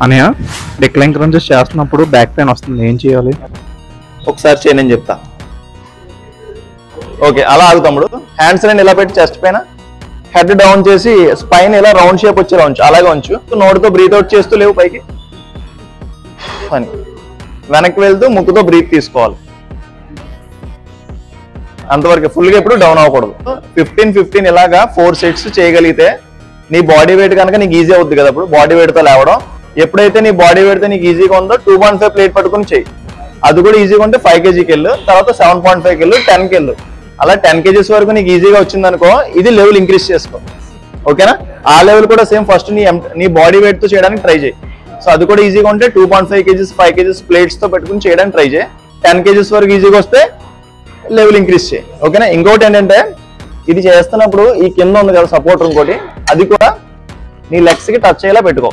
Anaya decline crunches చేస్తున్నప్పుడు back pain వస్తుంది, ఏం చేయాలి? ఒకసారి చేయని చెప్తా. ఓకే, అలా ఆగు తమ్ముడు. హ్యాండ్స్ రెండు ఇలా పెట్టి చెస్ట్ పైన, హెడ్ డౌన్ చేసి స్పైన్ ఇలా రౌండ్ షేప్ వచ్చేలా ఉంచు. అలాగే ఉంచు. నోటితో బ్రీత్ అవుట్ చేస్తూ లేవు పైకి అని, వెనక్కి వెళ్తూ ముక్కుతో బ్రీత్ తీసుకోవాలి. అంతవరకు ఫుల్గా ఎప్పుడు డౌన్ అవ్వకూడదు. 15-15 ఇలాగా 4 సెట్స్ చేయగలిగితే నీ బాడీ వెయిట్ కనుక నీకు ఈజీ అవుతుంది కదా. అప్పుడు బాడీ వెయిట్తో లేవడం. ఎప్పుడైతే నీ బాడీ వెయిట్తో నీకు ఈజీగా ఉందో 2.5 ప్లేట్ పట్టుకుని చెయ్యి. అది కూడా ఈజీగా ఉంటే 5 kgకి వెళ్ళు, తర్వాత 7.5కి వెళ్ళు, 10కి వెళ్ళు. అలా 10 kgs వరకు నీకు ఈజీగా వచ్చింది అనుకో, ఇది లెవెల్ ఇంక్రీజ్ చేసుకో. ఓకేనా? ఆ లెవెల్ కూడా సేమ్ ఫస్ట్ నీ బాడీ వెయిట్తో చేయడానికి ట్రై చేయి. సో అది కూడా ఈజీగా ఉంటే 2.5 kgs 5 kgs ప్లేట్స్తో పెట్టుకుని చేయడానికి ట్రై చేయి. 10 kgs వరకు ఈజీగా వస్తే లెవెల్ ఇంక్రీజ్ చేయి. ఓకేనా? ఇంకోటి ఏంటంటే ఇది చేస్తున్నప్పుడు ఈ కింద ఉంది కదా సపోర్టర్ ఇంకోటి, అది కూడా నీ లెగ్స్కి టచ్ అయ్యేలా పెట్టుకో.